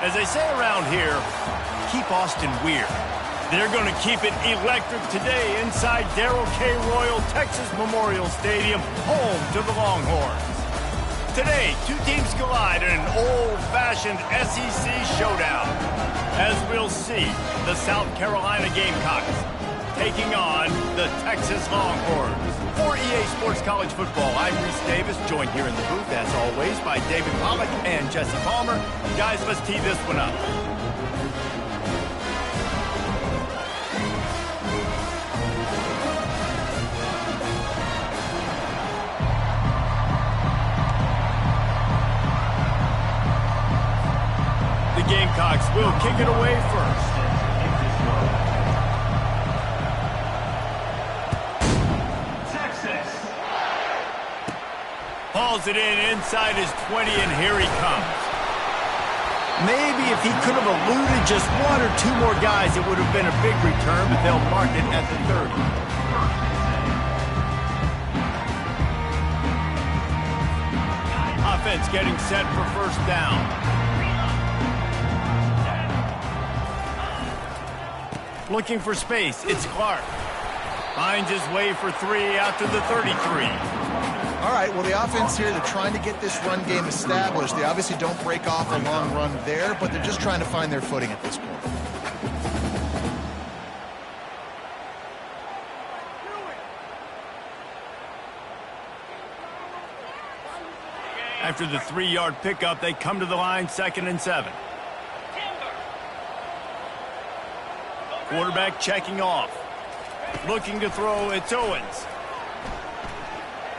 As they say around here, keep Austin weird. They're going to keep it electric today inside Darrell K. Royal Texas Memorial Stadium, home to the Longhorns. Today, two teams collide in an old-fashioned SEC showdown. As we'll see, the South Carolina Gamecocks taking on the Texas Longhorns. For EA Sports College Football, I'm Reese Davis, joined here in the booth, as always, by David Pollack and Jesse Palmer. Guys, let's tee this one up. The Gamecocks will kick it away first. Hauls it in inside his 20, and here he comes. Maybe if he could have eluded just one or two more guys, it would have been a big return, but they'll mark it at the 30. Offense getting set for first down. Looking for space, it's Clark. Finds his way for three out to the 33. All right, well, the offense here, they're trying to get this run game established. They obviously don't break off a long run there, but they're just trying to find their footing at this point. After the 3-yard pickup, they come to the line, 2nd and 7. Quarterback checking off. Looking to throw, it's Owens.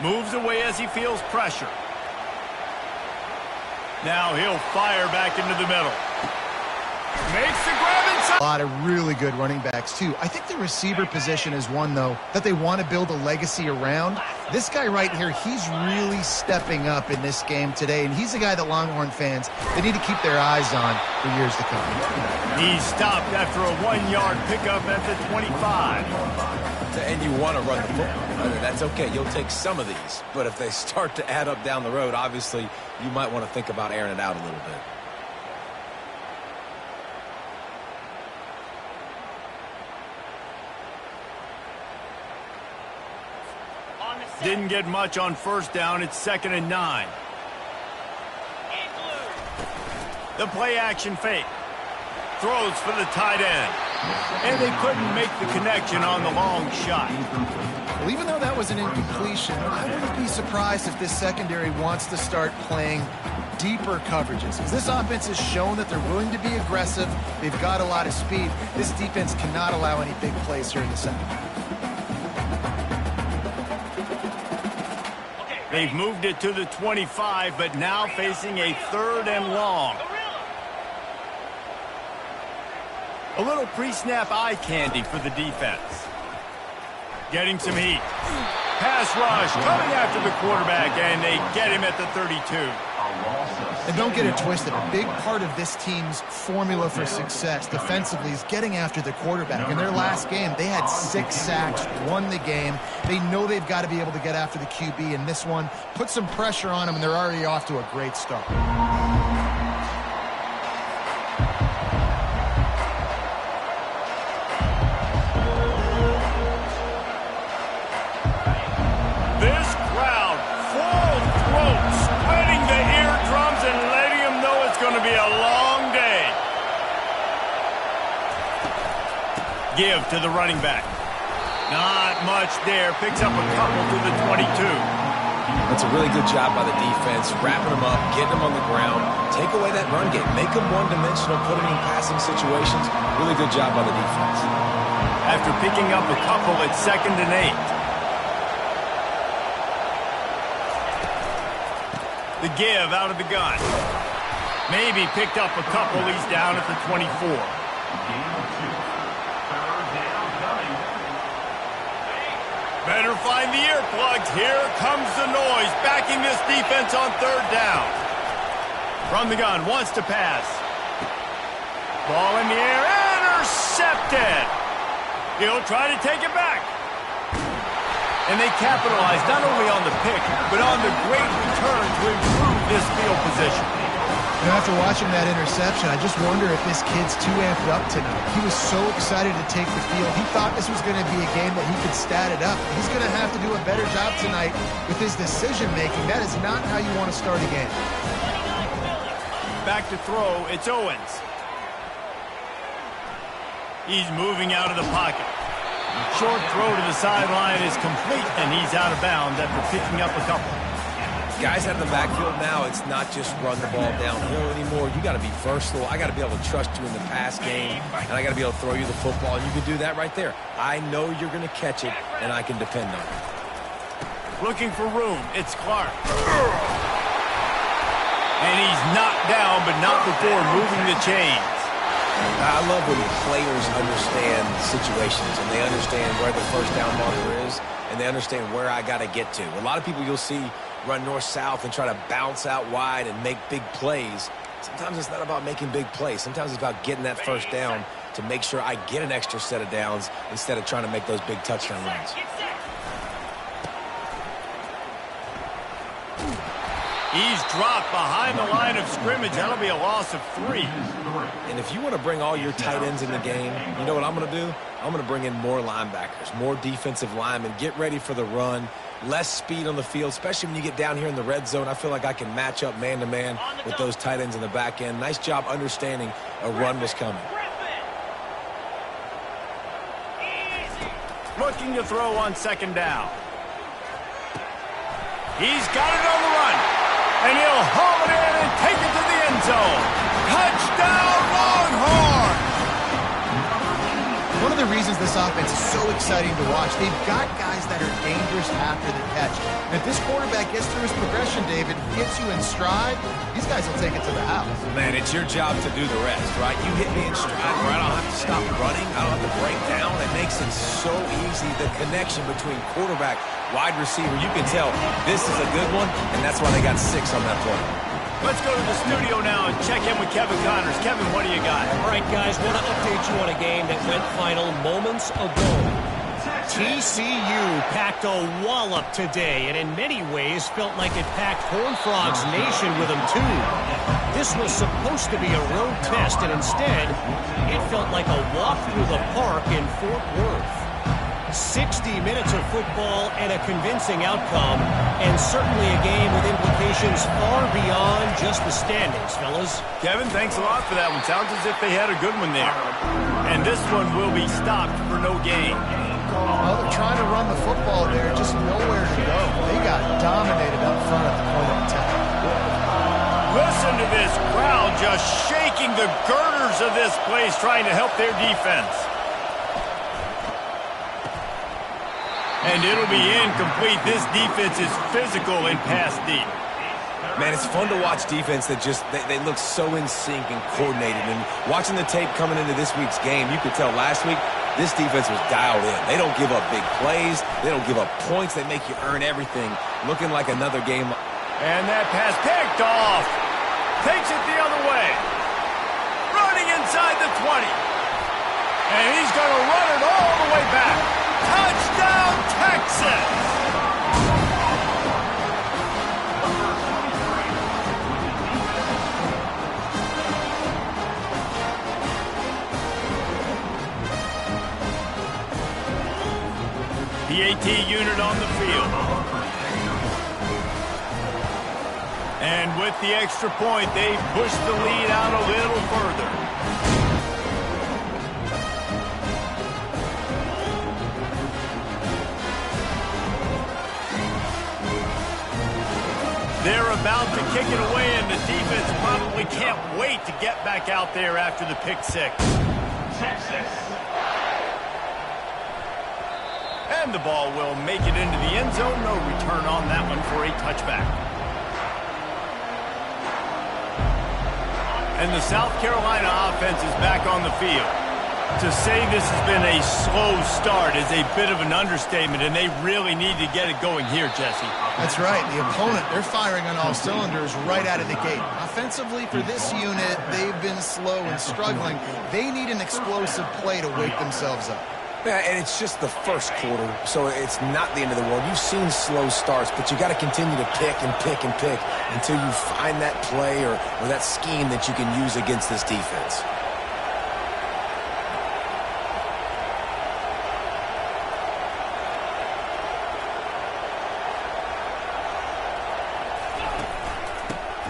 Moves away as he feels pressure. Now he'll fire back into the middle. Makes the grab inside. A lot of really good running backs, too. I think the receiver position is one, though, that they want to build a legacy around. This guy right here, he's really stepping up in this game today, and he's a guy that Longhorn fans, they need to keep their eyes on for years to come. He's stopped after a 1-yard pickup at the 25. And you want to run the football. I mean, that's okay. You'll take some of these. But if they start to add up down the road, obviously, you might want to think about airing it out a little bit. Didn't get much on first down. It's 2nd and 9. The play action fake. Throws for the tight end. And they couldn't make the connection on the long shot. Well, even though that was an incompletion, I wouldn't be surprised if this secondary wants to start playing deeper coverages. Because this offense has shown that they're willing to be aggressive. They've got a lot of speed. This defense cannot allow any big plays here in the second. They've moved it to the 25, but now facing a 3rd and long. A little pre-snap eye candy for the defense. Getting some heat. Pass rush coming after the quarterback, and they get him at the 32. And don't get it twisted. A big part of this team's formula for success defensively is getting after the quarterback. In their last game, they had 6 sacks, won the game. They know they've got to be able to get after the QB, and this one put some pressure on them, and they're already off to a great start. Give to the running back. Not much there. Picks up a couple to the 22. That's a really good job by the defense. Wrapping them up, getting them on the ground. Take away that run game. Make them one-dimensional, put them in passing situations. Really good job by the defense. After picking up a couple, it's 2nd and 8. The give out of the gun. Maybe picked up a couple. He's down at the 24. Better find the earplugs. Here comes the noise, backing this defense on 3rd down. From the gun, wants to pass. Ball in the air, intercepted. He'll try to take it back. And they capitalize not only on the pick, but on the great return to improve this field position. You know, after watching that interception, I just wonder if this kid's too amped up tonight. He was so excited to take the field. He thought this was going to be a game that he could stat it up. He's going to have to do a better job tonight with his decision-making. That is not how you want to start a game. Back to throw, it's Owens. He's moving out of the pocket. Short throw to the sideline is complete, and he's out of bounds after picking up a couple. Guys out of the backfield now, it's not just run the ball downhill anymore. You got to be versatile. I got to be able to trust you in the pass game, and I got to be able to throw you the football, and you can do that right there. I know you're going to catch it, and I can depend on it. Looking for room, it's Clark. And he's knocked down, but not before moving the chains. I love when players understand situations, and they understand where the first down marker is, and they understand where I got to get to. A lot of people you'll see run north-south and try to bounce out wide and make big plays. Sometimes it's not about making big plays. Sometimes it's about getting that first down to make sure I get an extra set of downs instead of trying to make those big touchdown runs. He's dropped behind the line of scrimmage. That'll be a loss of 3. And if you want to bring all your tight ends in the game, you know what I'm going to do? I'm going to bring in more linebackers, more defensive linemen, get ready for the run, less speed on the field, especially when you get down here in the red zone. I feel like I can match up man-to-man with those tight ends in the back end. Nice job understanding a run was coming. Looking to throw on second down. He's got it on the run. And he'll haul it in and take it to the end zone. Touchdown, Longhorn! One of the reasons this offense is so exciting to watch, they've got guys that are dangerous after the catch. And if this quarterback gets through his progression, David, gets you in stride, these guys will take it to the house. Man, it's your job to do the rest, right? You hit me in stride where I don't have to stop running. I don't have to break down. It makes it so easy. The connection between quarterback, wide receiver, you can tell this is a good one, and that's why they got 6 on that play. Let's go to the studio now and check in with Kevin Connors. Kevin, what do you got? All right, guys, want to update you on a game that went final moments ago. TCU packed a wallop today, and in many ways felt like it packed Horned Frogs Nation with them, too. This was supposed to be a road test, and instead, it felt like a walk through the park in Fort Worth. 60 minutes of football and a convincing outcome, and certainly a game with implications far beyond just the standings, fellas. Kevin, thanks a lot for that one. Sounds as if they had a good one there. And this one will be stopped for no gain. Well, they're trying to run the football there, just nowhere to go. They got dominated up front at the point of attack. Listen to this crowd just shaking the girders of this place, trying to help their defense. And it'll be incomplete. This defense is physical and pass deep. Man, it's fun to watch defense that just, they look so in sync and coordinated. And watching the tape coming into this week's game, you could tell last week, this defense was dialed in. They don't give up big plays. They don't give up points. They make you earn everything. Looking like another game. And that pass picked off. Takes it the other way. Running inside the 20. And he's going to run it all the way back. Touchdown, Texas! The AT unit on the field. And with the extra point, they push the lead out a little further. They're about to kick it away, and the defense probably can't wait to get back out there after the pick 6. Texas. And the ball will make it into the end zone. No return on that one for a touchback. And the South Carolina offense is back on the field. To say this has been a slow start is a bit of an understatement, and they really need to get it going here, Jesse. That's right. The opponent, they're firing on all cylinders right out of the gate. Offensively, for this unit, they've been slow and struggling. They need an explosive play to wake themselves up. Yeah, and it's just the first quarter, so it's not the end of the world. You've seen slow starts, but you got to continue to pick and pick and pick until you find that play or that scheme that you can use against this defense.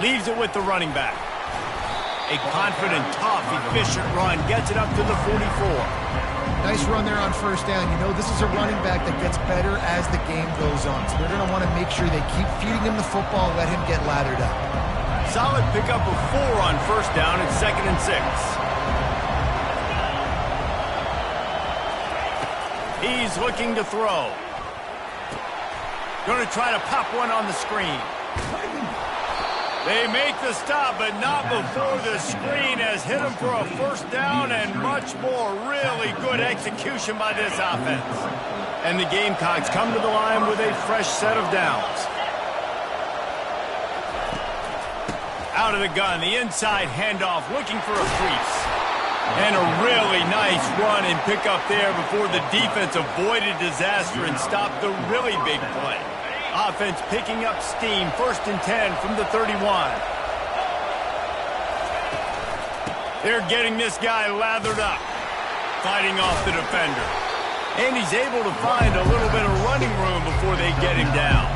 Leaves it with the running back. A confident, tough, efficient run gets it up to the 44. Nice run there on first down. You know, this is a running back that gets better as the game goes on. So they're going to want to make sure they keep feeding him the football and let him get lathered up. Solid pickup of 4 on first down at 2nd and 6. He's looking to throw. Going to try to pop one on the screen. They make the stop, but not before the screen has hit him for a first down and much more. Really good execution by this offense. And the Gamecocks come to the line with a fresh set of downs. Out of the gun, the inside handoff, looking for a crease. And a really nice run and pick up there before the defense avoided disaster and stopped the really big play. Offense picking up steam, 1st and 10 from the 31. They're getting this guy lathered up, fighting off the defender. And he's able to find a little bit of running room before they get him down.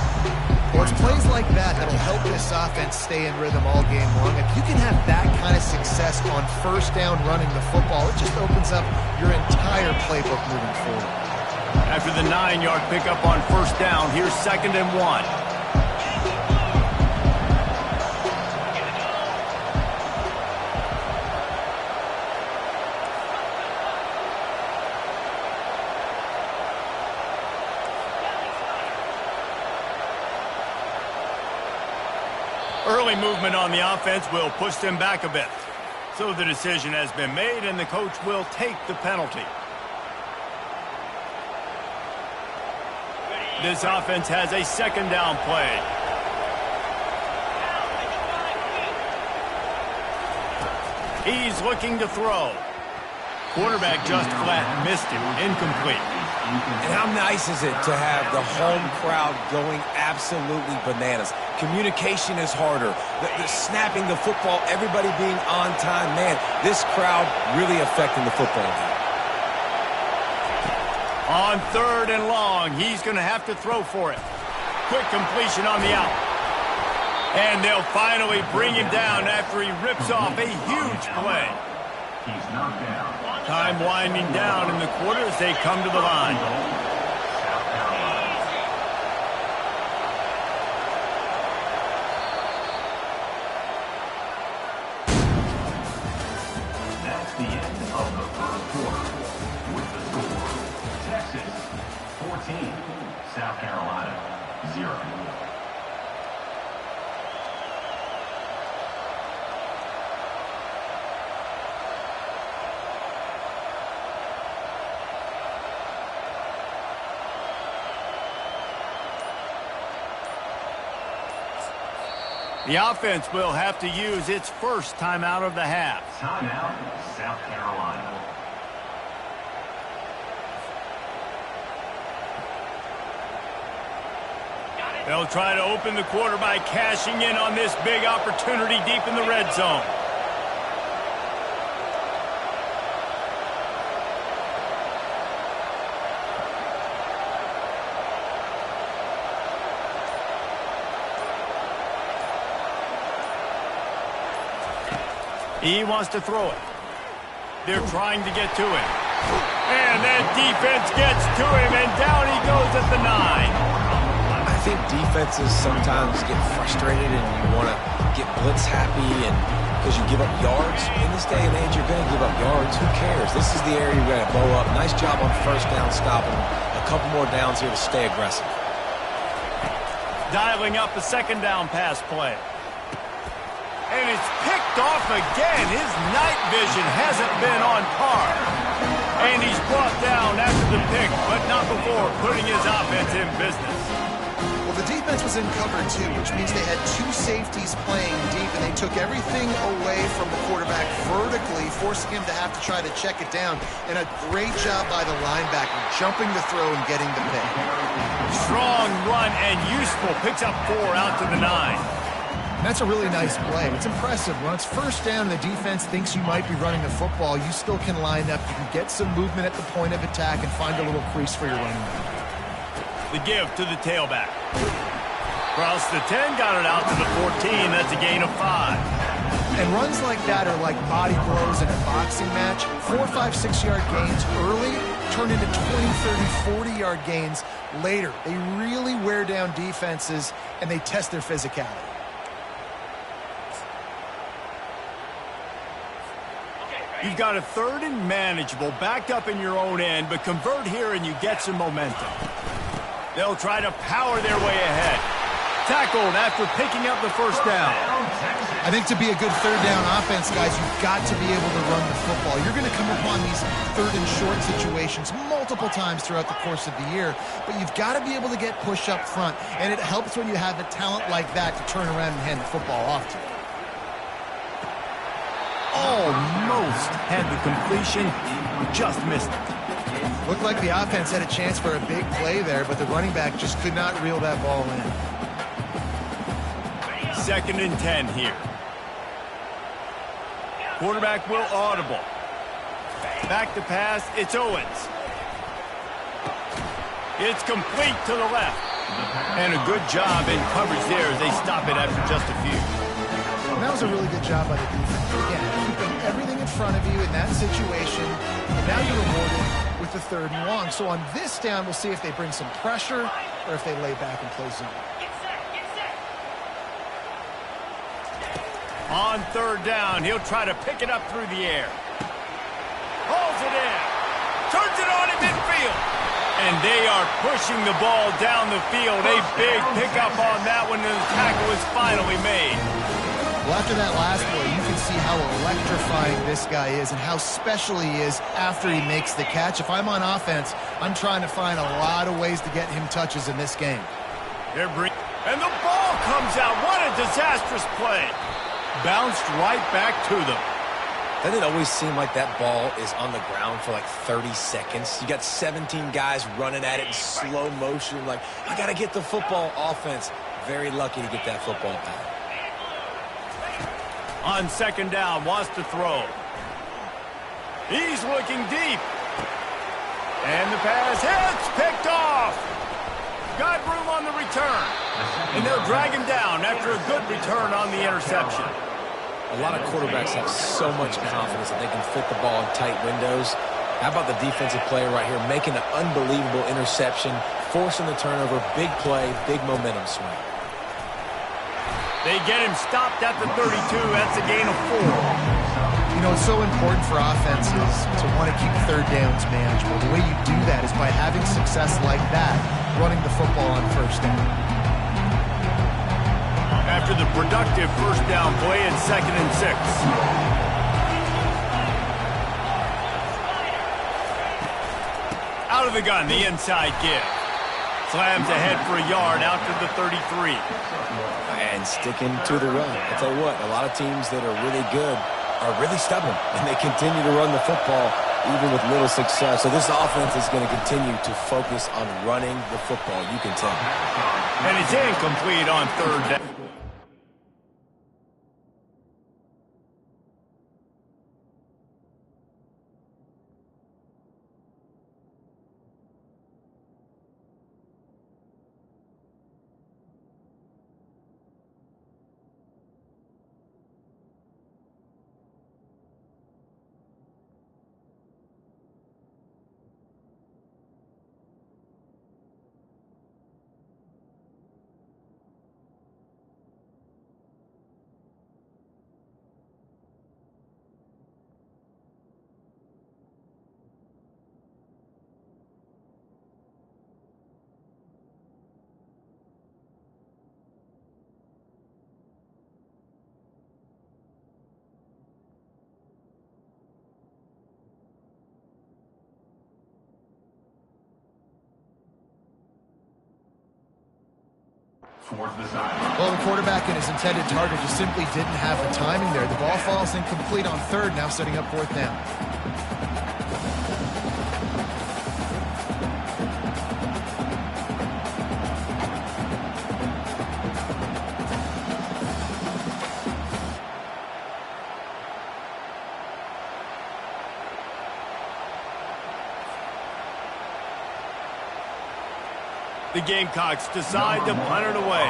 Well, it's plays like that that'll help this offense stay in rhythm all game long. If you can have that kind of success on first down running the football, it just opens up your entire playbook moving forward. After the 9-yard pickup on first down, here's 2nd and 1. Early movement on the offense will push them back a bit. So the decision has been made, and the coach will take the penalty. This offense has a 2nd down play. He's looking to throw. Quarterback just flat missed him. Incomplete. And how nice is it to have the home crowd going absolutely bananas? Communication is harder. The snapping the football, everybody being on time. Man, this crowd really affecting the football game. On 3rd and long, he's going to have to throw for it. Quick completion on the out. And they'll finally bring him down after he rips off a huge play. He's knocked down. Time winding down in the quarter as they come to the line. That's the end of the first quarter. With the score, Texas 14, South Carolina 0. The offense will have to use its first timeout of the half. Timeout, South Carolina. They'll try to open the quarter by cashing in on this big opportunity deep in the red zone. He wants to throw it. They're trying to get to him. And that defense gets to him, and down he goes at the 9. I think defenses sometimes get frustrated and you want to get blitz happy and because you give up yards. In this day and age, you're going to give up yards. Who cares? This is the area you're going to blow up. Nice job on first down stopping. A couple more downs here to stay aggressive. Dialing up the 2nd down pass play. And it's picked off again. His night vision hasn't been on par. And he's brought down after the pick, but not before putting his offense in business. Well, the defense was in cover two, which means they had two safeties playing deep, and they took everything away from the quarterback vertically, forcing him to have to try to check it down. And a great job by the linebacker, jumping the throw and getting the pick. Strong run and useful. Picks up 4 out to the 9. And that's a really nice play. It's impressive. When it's first down and the defense thinks you might be running the football, you still can line up. You can get some movement at the point of attack and find a little crease for your running back. The give to the tailback. Across the 10, got it out to the 14. That's a gain of 5. And runs like that are like body blows in a boxing match. 4, 5, 6-yard gains early turn into 20, 30, 40-yard gains later. They really wear down defenses, and they test their physicality. You've got a 3rd and manageable, backed up in your own end, but convert here and you get some momentum. They'll try to power their way ahead. Tackled after picking up the first down. I think to be a good 3rd down offense, guys, you've got to be able to run the football. You're going to come upon these 3rd and short situations multiple times throughout the course of the year, but you've got to be able to get push up front, and it helps when you have a talent like that to turn around and hand the football off to you. Almost had the completion, just missed it. Looked like the offense had a chance for a big play there, but the running back just could not reel that ball in. 2nd and 10 here. Quarterback will audible. Back to pass, it's Owens. It's complete to the left. And a good job in coverage there as they stop it after just a few. And that was a really good job by the defense. Again, keeping everything in front of you in that situation, and now you're rewarded with the 3rd and long. So on this down, we'll see if they bring some pressure or if they lay back and play zone. On 3rd down, he'll try to pick it up through the air. Hauls it in. Turns it on in midfield. And they are pushing the ball down the field. A big pickup on that one, and the tackle is finally made. Well, after that last play, you can see how electrifying this guy is and how special he is after he makes the catch. If I'm on offense, I'm trying to find a lot of ways to get him touches in this game. And the ball comes out. What a disastrous play. Bounced right back to them. Doesn't it always seem like that ball is on the ground for like 30 seconds? You got 17 guys running at it in slow motion. Like, I got to get the football. Offense, very lucky to get that football back. On 2nd down, wants to throw. He's looking deep. And the pass hits, picked off. Got room on the return. And they'll drag him down after a good return on the interception. A lot of quarterbacks have so much confidence that they can fit the ball in tight windows. How about the defensive player right here making an unbelievable interception, forcing the turnover, big play, big momentum swing. They get him stopped at the 32. That's a gain of 4. You know, it's so important for offenses to want to keep 3rd downs manageable. The way you do that is by having success like that, running the football on 1st down. After the productive 1st down play, it's 2nd and 6. Out of the gun, the inside give. Slams ahead for a yard out to the 33. And sticking to the run. I'll tell you what, a lot of teams that are really good are really stubborn, and they continue to run the football even with little success. So this offense is going to continue to focus on running the football, you can tell. And it's incomplete on 3rd down. towards the sideline. Well, the quarterback and his intended target just simply didn't have the timing there. The ball falls incomplete on third, now setting up 4th down. The Gamecocks decide to punt it away.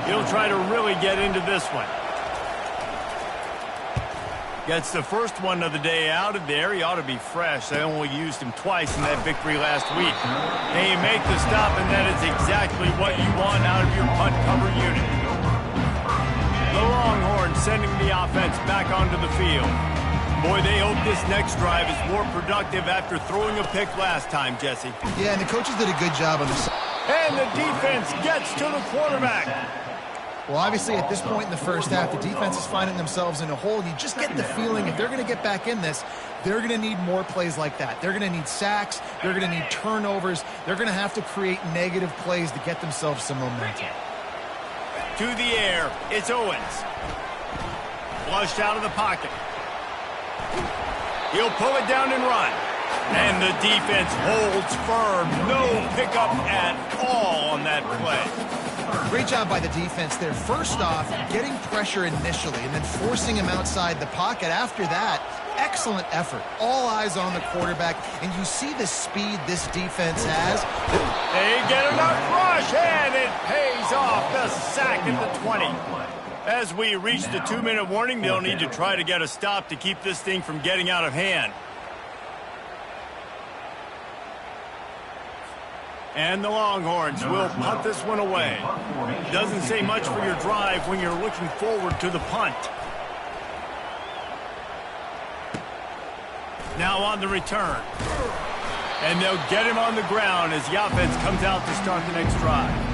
He'll try to really get into this one. Gets the first one of the day out of there. He ought to be fresh. They only used him twice in that victory last week. And you make the stop, and that is exactly what you want out of your punt cover unit. The Longhorns sending the offense back onto the field. Boy, they hope this next drive is more productive after throwing a pick last time, Jesse. Yeah, and the coaches did a good job on this. And the defense gets to the quarterback. Well, obviously, at this point in the first half, the defense is finding themselves in a hole. You just get the feeling if they're going to get back in this, they're going to need more plays like that. They're going to need sacks. They're going to need turnovers. They're going to have to create negative plays to get themselves some momentum. To the air, it's Owens. Flushed out of the pocket. He'll pull it down and run. And the defense holds firm. No pickup at all on that play. Great job by the defense there. First off, getting pressure initially and then forcing him outside the pocket. After that, excellent effort. All eyes on the quarterback, and you see the speed this defense has. They get enough rush, and it pays off. The sack at the 20. As we reach the 2-minute warning, they'll need to try to get a stop to keep this thing from getting out of hand. And the Longhorns will punt this one away. Doesn't say much for your drive when you're looking forward to the punt. Now on the return. And they'll get him on the ground as the offense comes out to start the next drive.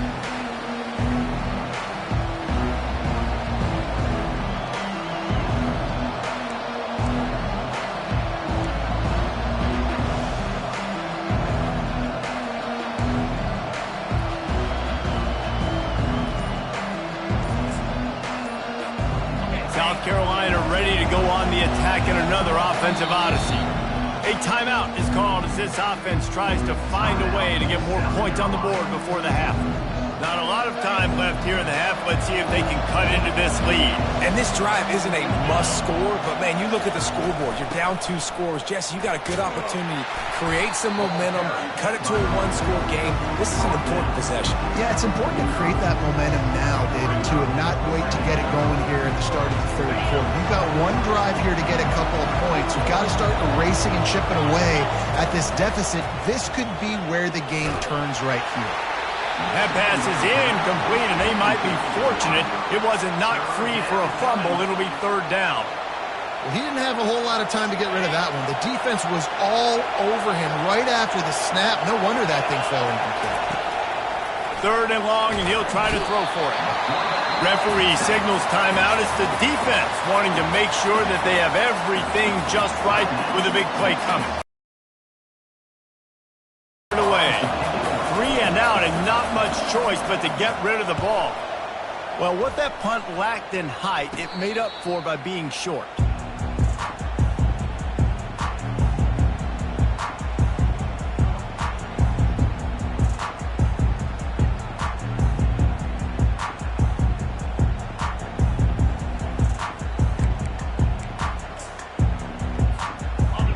South Carolina ready to go on the attack in another offensive odyssey. A timeout is called as this offense tries to find a way to get more points on the board before the half. Not a lot of time left here in the half. Let's see if they can cut into this lead. And this drive isn't a must score, but man, you look at the scoreboard. You're down 2 scores. Jesse, you got a good opportunity. Create some momentum. Cut it to a 1-score game. This is an important possession. Yeah, it's important to create that momentum now, David, too, and not wait to get it going here at the start of the third quarter. You've got one drive here to get a couple of points. You've got to start erasing and chipping away at this deficit. This could be where the game turns right here. That pass is incomplete, and they might be fortunate it wasn't knocked free for a fumble. It'll be 3rd down. Well, he didn't have a whole lot of time to get rid of that one. The defense was all over him right after the snap. No wonder that thing fell incomplete. 3rd and long, and he'll try to throw for it. Referee signals timeout. It's the defense wanting to make sure that they have everything just right with a big play coming. Away. 3 and out, and not much choice but to get rid of the ball. Well, what that punt lacked in height, it made up for by being short.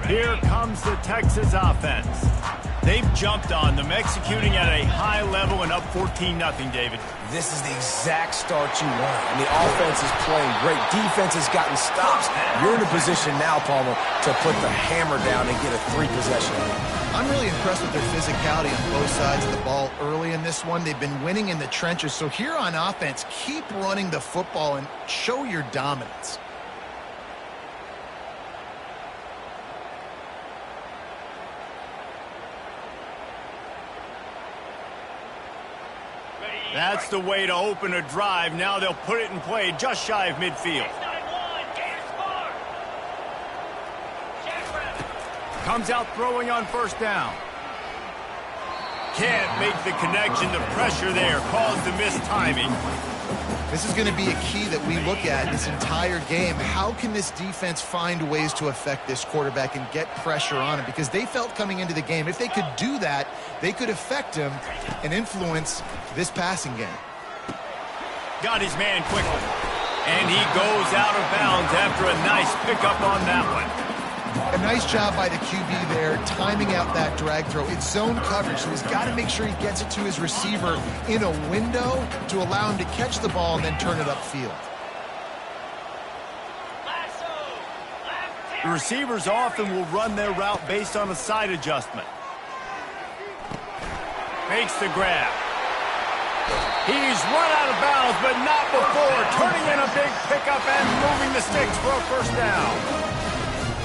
Here comes the Texas offense. They've jumped on them, executing at a high level and up 14-0, David. This is the exact start you want. And the offense is playing great. Defense has gotten stops. You're in a position now, Palmer, to put the hammer down and get a 3-possession lead. I'm really impressed with their physicality on both sides of the ball early in this one. They've been winning in the trenches. So here on offense, keep running the football and show your dominance. That's the way to open a drive. Now they'll put it in play just shy of midfield. Comes out throwing on 1st down. Can't make the connection. The pressure there caused the missed timing. This is going to be a key that we look at this entire game. How can this defense find ways to affect this quarterback and get pressure on him? Because they felt coming into the game, if they could do that, they could affect him and influence this passing game. Got his man quickly. And he goes out of bounds after a nice pickup on that one. A nice job by the QB there, timing out that drag throw. It's zone coverage, so he's got to make sure he gets it to his receiver in a window to allow him to catch the ball and then turn it upfield. The receivers often will run their route based on a side adjustment. Makes the grab. He's run out of bounds, but not before turning in a big pickup and moving the sticks for a first down.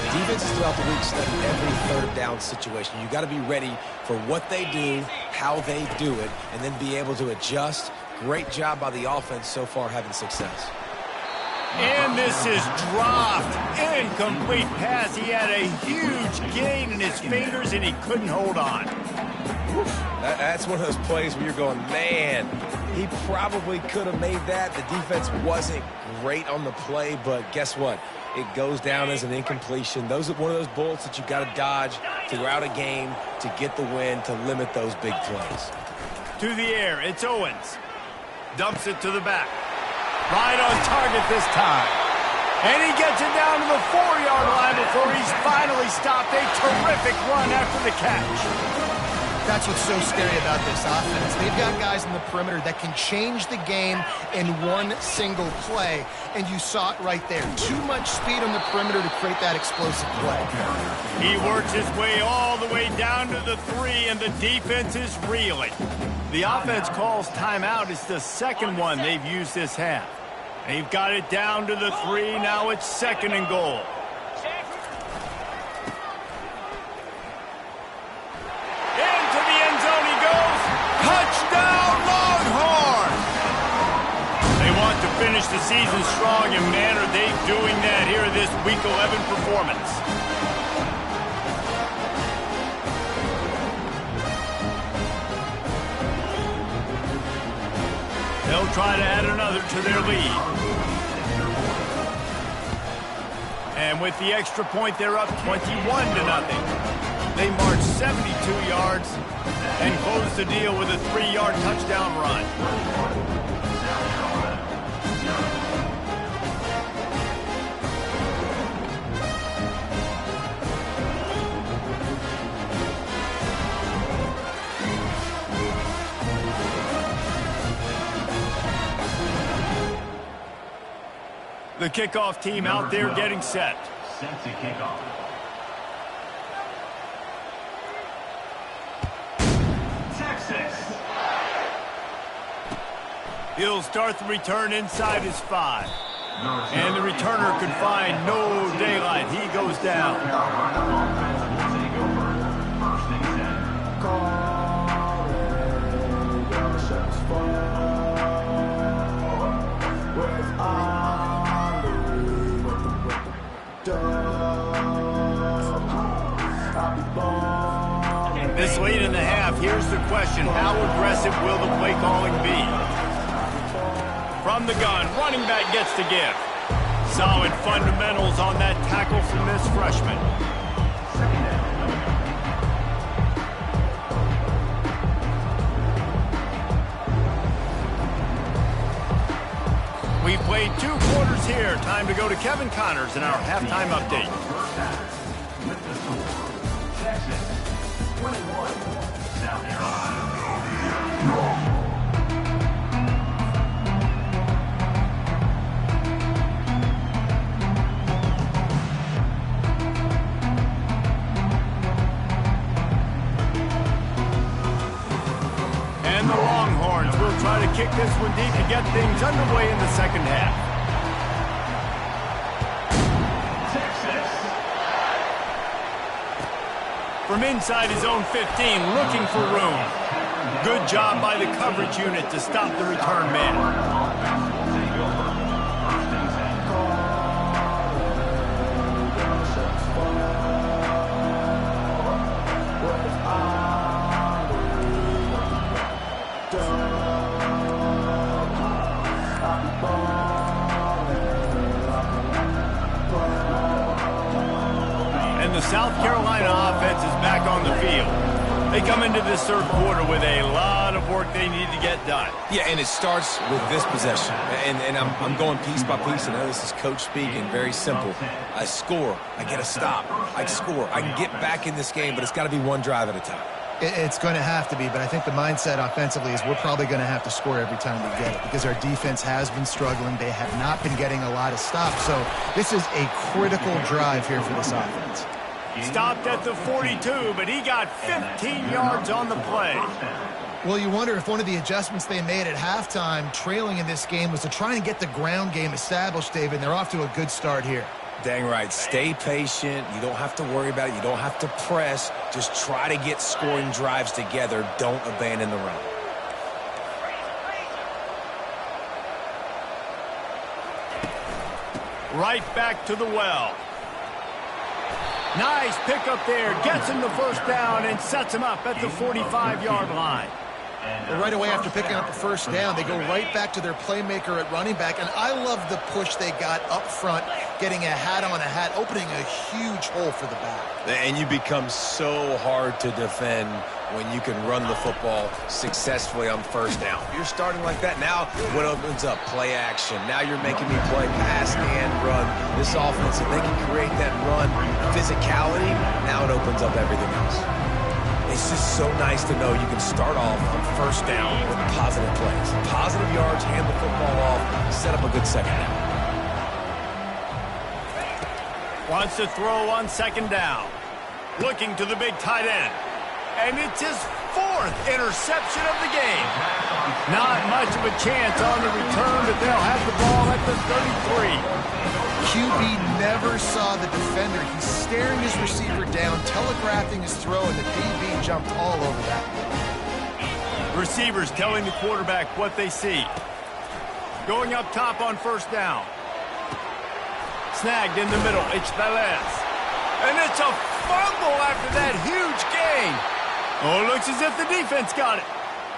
Defenses throughout the week study every third down situation. You got to be ready for what they do, how they do it, and then be able to adjust. Great job by the offense so far having success. And this is dropped. Incomplete pass. He had a huge gain in his fingers, and he couldn't hold on. That's one of those plays where you're going, man, he probably could have made that. The defense wasn't great on the play, but guess what? It goes down as an incompletion. Those are one of those bullets that you got to dodge throughout a game to get the win, to limit those big plays. To the air, it's Owens. Dumps it to the back. Right on target this time. And he gets it down to the 4-yard line before he's finally stopped. A terrific run after the catch. That's what's so scary about this offense. They've got guys in the perimeter that can change the game in one single play, and you saw it right there. Too much speed on the perimeter to create that explosive play. He works his way all the way down to the 3, and the defense is reeling. The offense calls timeout. It's the second one they've used this half. They've got it down to the 3. Now it's 2nd and goal. Touchdown, Longhorns! They want to finish the season strong, and man, are they doing that here in this Week 11 performance. They'll try to add another to their lead. And with the extra point, they're up 21-0. They march 72 yards and close the deal with a 3-yard touchdown run. The kickoff team out there getting set. Set to kick off. He'll start the return inside his 5. And the returner could find no daylight. He goes down. This late in the half, here's the question. How aggressive will the play calling be? From the gun, running back gets to give. Solid fundamentals on that tackle from this freshman. We played 2 quarters here. Time to go to Kevin Connors in our halftime update. With the score, Texas 21, South Carolina. And the Longhorns will try to kick this one deep to get things underway in the second half. Texas. From inside his own 15, looking for room. Good job by the coverage unit to stop the return man. And the South Carolina offense is back on the field. They come into this third quarter with a lot of work they need to get done. Yeah, and it starts with this possession. And I'm going piece by piece. I know this is coach speaking, very simple. I score, I get a stop, I score. I can get back in this game, but it's got to be one drive at a time. It's going to have to be, but I think the mindset offensively is we're probably going to have to score every time we get it because our defense has been struggling. They have not been getting a lot of stops. So this is a critical drive here for this offense. Stopped at the 42, but he got 15 yards on the play. Well, you wonder if one of the adjustments they made at halftime, trailing in this game, was to try and get the ground game established, David. They're off to a good start here. Dang right. Stay patient. You don't have to worry about it. You don't have to press. Just try to get scoring drives together. Don't abandon the run. Right back to the well. Nice pickup there. Gets him the first down and sets him up at the 45-yard line. Well, right away after picking up the first down, they go right back to their playmaker at running back. And I love the push they got up front, getting a hat on a hat, opening a huge hole for the back. And you become so hard to defend when you can run the football successfully on first down. You're starting like that. Now what opens up? Play action. Now you're making me play pass and run. This offense, if they can create that run physicality, now it opens up everything else. It's just so nice to know you can start off on first down with positive plays. Positive yards, hand the football off, set up a good second down. Wants to throw on second down. Looking to the big tight end. And it's his fourth interception of the game. Not much of a chance on the return, but they'll have the ball at the 33. QB never saw the defender. He's staring his receiver down, telegraphing his throw, and the DB jumped all over that. Receivers telling the quarterback what they see. Going up top on first down. Snagged in the middle. It's Velez. And it's a fumble after that huge gain. Oh, it looks as if the defense got it.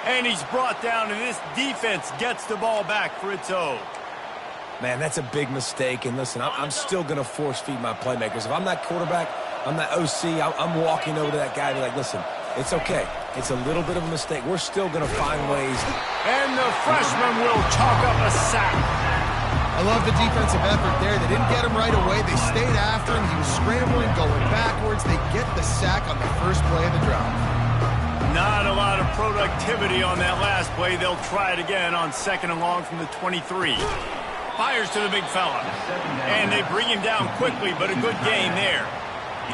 And he's brought down, and this defense gets the ball back for its own. Man, that's a big mistake. And listen, I'm still going to force feed my playmakers. If I'm that quarterback, I'm that OC, I'm walking over to that guy and be like, listen, it's okay. It's a little bit of a mistake. We're still going to find ways. And the freshman will chalk up a sack. I love the defensive effort there. They didn't get him right away. They stayed after him. He was scrambling, going backwards. They get the sack on the first play of the drive. Not a lot of productivity on that last play. They'll try it again on second and long from the 23. Fires to the big fella. And they bring him down quickly, but a good gain there.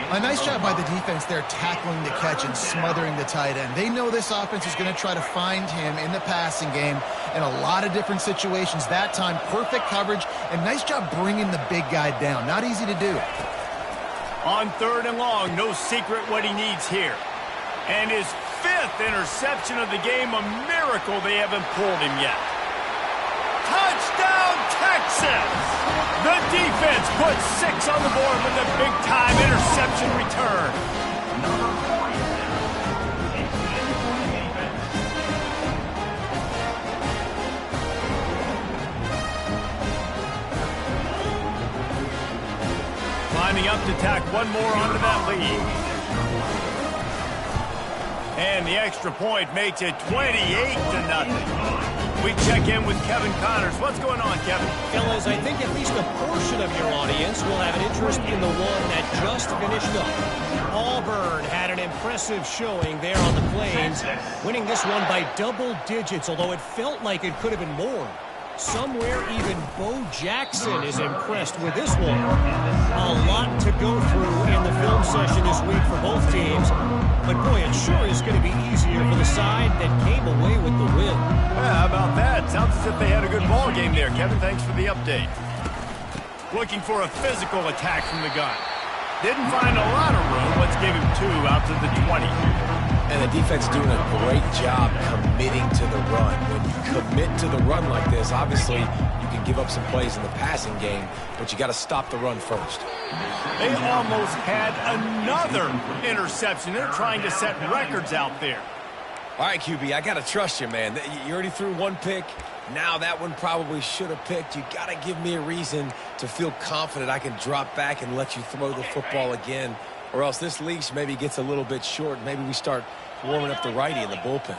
A nice job by the defense there, tackling the catch and smothering the tight end. They know this offense is going to try to find him in the passing game in a lot of different situations. That time, perfect coverage, and nice job bringing the big guy down. Not easy to do. On third and long, no secret what he needs here. And his fifth interception of the game, a miracle they haven't pulled him yet. Touchdown, Texas! The defense puts 6 on the board with a big-time interception return. Climbing up to tack one more onto that lead. And the extra point makes it 28-0. We check in with Kevin Connors. What's going on, Kevin? Fellas, I think at least a portion of your audience will have an interest in the one that just finished up. Auburn had an impressive showing there on the Plains, winning this one by double digits, although it felt like it could have been more. Somewhere even Bo Jackson is impressed with this one. A lot to go through in the film session this week for both teams. But boy, it sure is going to be easier for the side that came away with the win. Yeah, how about that? Sounds as if they had a good ball game there. Kevin, thanks for the update. Looking for a physical attack from the gun. Didn't find a lot of room. Let's give him 2 out to the 20. And the defense doing a great job committing to the run. When you commit to the run like this, obviously you can give up some plays in the passing game, but you got to stop the run first. They almost had another interception. They're trying to set records out there. All right, QB, I got to trust you, man. You already threw one pick. Now that one probably should have picked. You got to give me a reason to feel confident I can drop back and let you throw the football again, or else this leash maybe gets a little bit short. Maybe we start warming up the righty in the bullpen.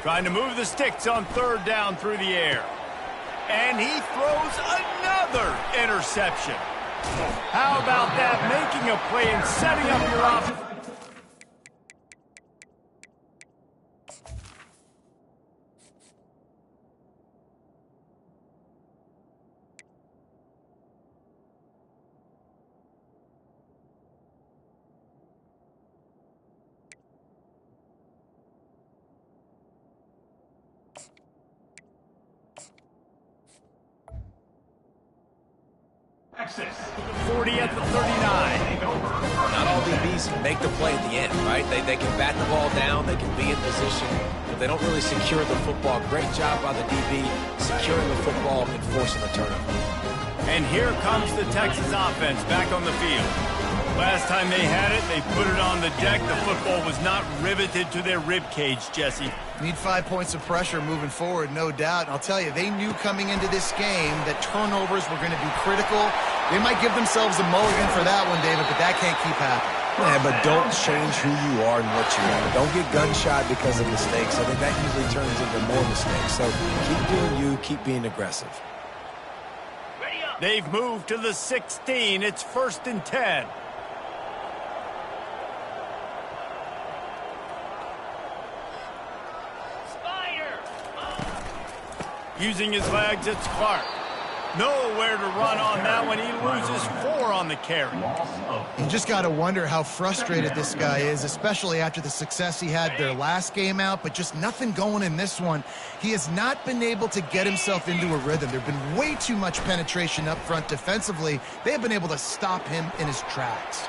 Trying to move the sticks on third down through the air. And he throws another interception. How about that? Making a play and setting up your offense. Texas. 40 at the 39. Not all DBs make the play at the end, right? They can bat the ball down, they can be in position, but they don't really secure the football. Great job by the DB securing the football and forcing the turnover. And here comes the Texas offense back on the field. Last time they had it, they put it on the deck. The football was not riveted to their rib cage, Jesse. Need 5 points of pressure moving forward, no doubt. And I'll tell you, they knew coming into this game that turnovers were going to be critical. They might give themselves a mulligan for that one, David, but that can't keep happening. Yeah, but don't change who you are and what you are. Don't get gun-shy because of mistakes. I think that usually turns into more mistakes. So keep doing you, keep being aggressive. They've moved to the 16. It's 1st and 10. Using his legs, it's Clark. Nowhere to run on that one. He loses 4 on the carry. You just got to wonder how frustrated this guy is, especially after the success he had their last game out, but just nothing going in this one. He has not been able to get himself into a rhythm. There have been way too much penetration up front defensively. They have been able to stop him in his tracks.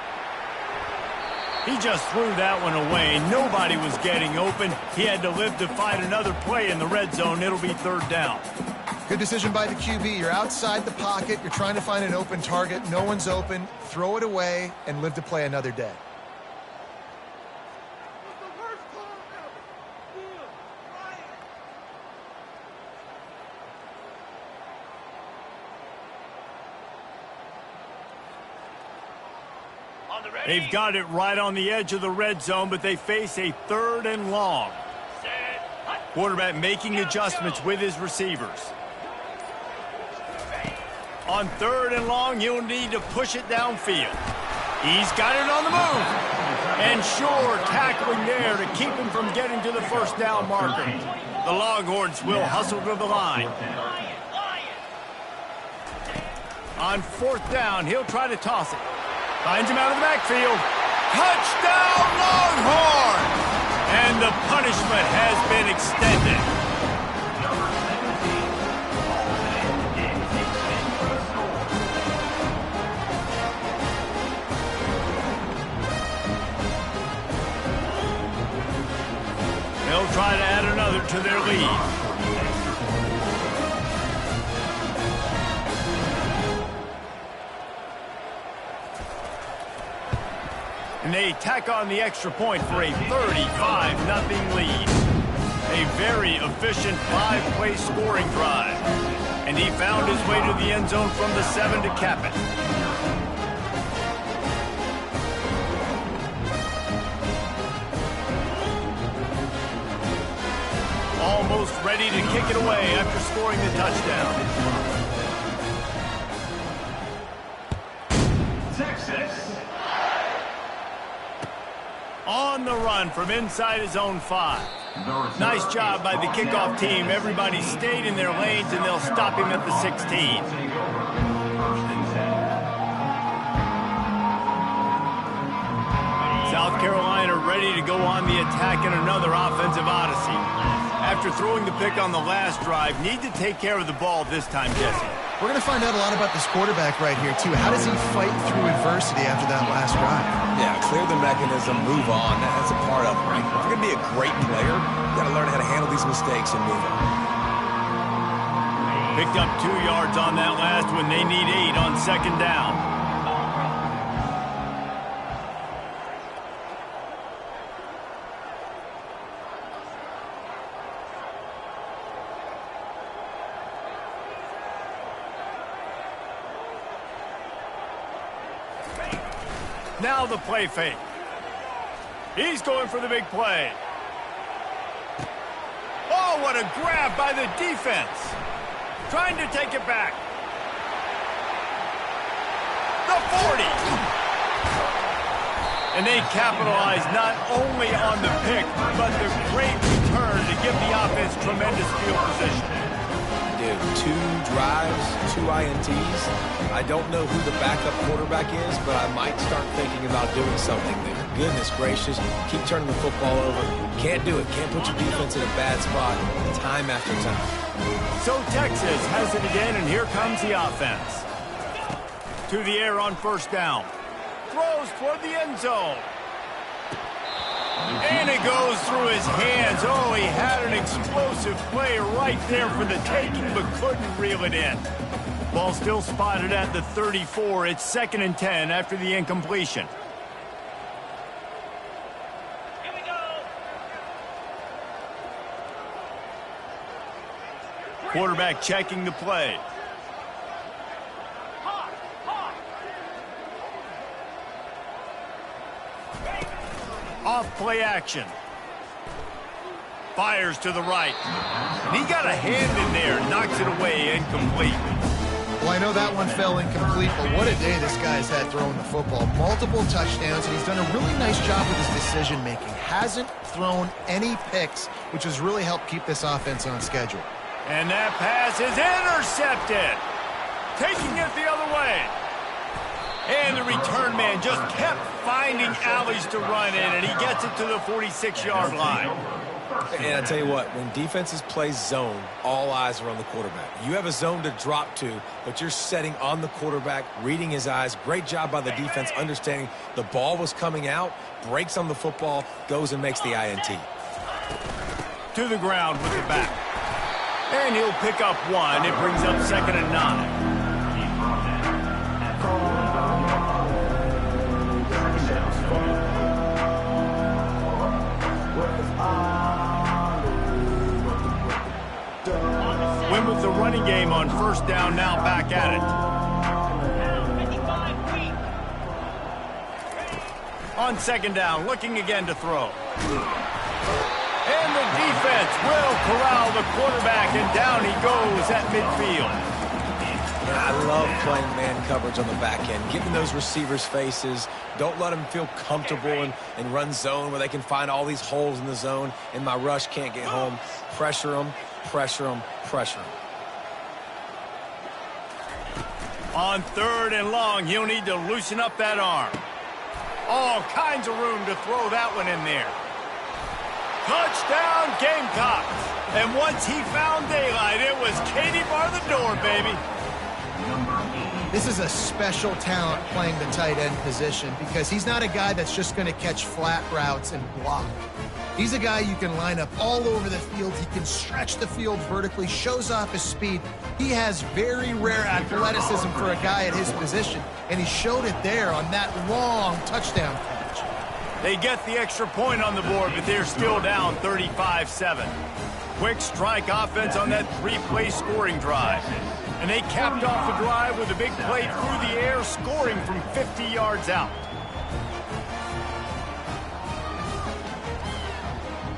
He just threw that one away. Nobody was getting open. He had to live to find another play in the red zone. It'll be 3rd down. Good decision by the QB. You're outside the pocket. You're trying to find an open target. No one's open. Throw it away and live to play another day. They've got it right on the edge of the red zone, but they face a 3rd and long. Quarterback making adjustments with his receivers. On 3rd and long, he'll need to push it downfield. He's got it on the move. And sure, tackling there to keep him from getting to the 1st down marker. The Longhorns will hustle to the line. On 4th down, he'll try to toss it. Finds him out of the backfield. Touchdown, Longhorn! And the punishment has been extended. They'll try to add another to their lead. And they tack on the extra point for a 35-0 lead. A very efficient 5-play scoring drive. And he found his way to the end zone from the 7 to cap it. Almost ready to kick it away after scoring the touchdown. Texas. On the run from inside his own 5. Nice job by the kickoff team. Everybody stayed in their lanes, and they'll stop him at the 16. South Carolina ready to go on the attack in another offensive odyssey. After throwing the pick on the last drive, need to take care of the ball this time, Jesse. We're going to find out a lot about this quarterback right here, too. How does he fight through adversity after that last drive? Yeah, clear the mechanism, move on. That's a part of it, right? If you're going to be a great player, you got to learn how to handle these mistakes and move on. Picked up 2 yards on that last one. They need 8 on 2nd down. Now the play fake. He's going for the big play. Oh, what a grab by the defense. Trying to take it back. The 40. And they capitalize not only on the pick, but the great return to give the offense tremendous field position. Dude, 2 drives, 2 INTs. I don't know who the backup quarterback is, but I might start thinking about doing something there. Goodness gracious, keep turning the football over. Can't do it. Can't put your defense in a bad spot time after time. So Texas has it again, and here comes the offense. To the air on first down. Throws toward the end zone. And it goes through his hands. Oh, he had an explosive play right there for the taking, but couldn't reel it in. Ball still spotted at the 34. It's 2nd and 10 after the incompletion. Here we go. Quarterback checking the play. Off play action. Fires to the right. And he got a hand in there. Knocks it away. Incomplete. Well, I know that one fell incomplete, but what a day this guy's had throwing the football. Multiple touchdowns, and he's done a really nice job with his decision-making. Hasn't thrown any picks, which has really helped keep this offense on schedule. And that pass is intercepted. Taking it the other way. And the return man just kept finding alleys to run in, and he gets it to the 46-yard line. And I tell you what, when defenses play zone, all eyes are on the quarterback. You have a zone to drop to, but you're setting on the quarterback, reading his eyes. Great job by the defense, understanding the ball was coming out, breaks on the football, goes and makes the INT. To the ground with the back. And he'll pick up 1. It brings up 2nd and 9. Win with the running game on first down, now back at it. On 2nd down, looking again to throw. And the defense will corral the quarterback, and down he goes at midfield. I love playing man coverage on the back end, giving those receivers faces. Don't let them feel comfortable and run zone where they can find all these holes in the zone, and my rush can't get home. Pressure them, pressure them, pressure them. On 3rd and long, he'll need to loosen up that arm. All kinds of room to throw that one in there. Touchdown, Gamecocks. And once he found daylight, it was Katie bar the door, baby. This is a special talent playing the tight end position because he's not a guy that's just going to catch flat routes and block. He's a guy you can line up all over the field. He can stretch the field vertically, shows off his speed. He has very rare athleticism for a guy at his position, and he showed it there on that long touchdown catch. They get the extra point on the board, but they're still down 35-7. Quick strike offense on that 3-play scoring drive. And they capped off the drive with a big play through the air, scoring from 50 yards out.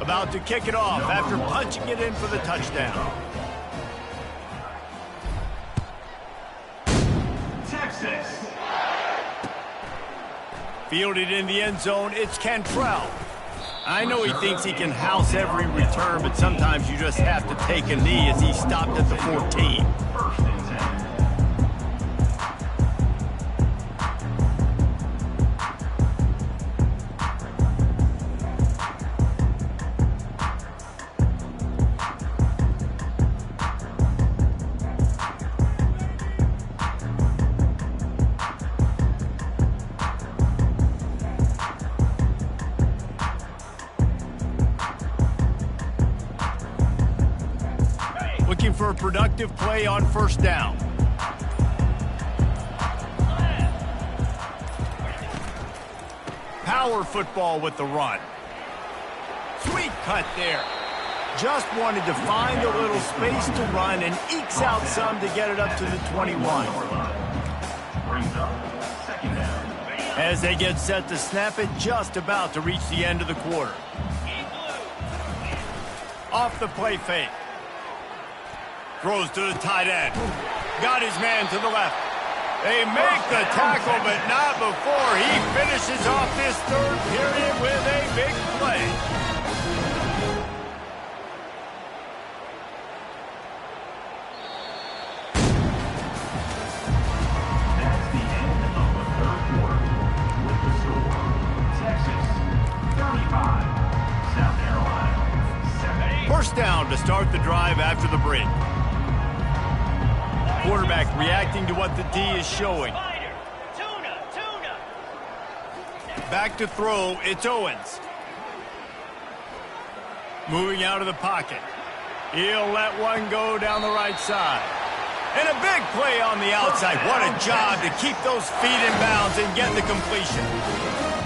About to kick it off after punching it in for the touchdown. Texas. Fielded in the end zone, it's Cantrell. I know he thinks he can house every return, but sometimes you just have to take a knee as he stopped at the 14. Looking for a productive play on first down. Power football with the run. Sweet cut there. Just wanted to find a little space to run and ekes out some to get it up to the 21. Brings up 2nd down. As they get set to snap it, just about to reach the end of the quarter. Off the play fake. Throws to the tight end. Got his man to the left. They make the tackle, but not before he finishes off this third period with a big play. That's the end of the third quarter. With the score, Texas 35, South Carolina 7. First down to start the drive after the break. Quarterback reacting to what the D is showing. Back to throw, it's Owens. Moving out of the pocket. He'll let one go down the right side. And a big play on the outside. What a job to keep those feet in bounds and get the completion.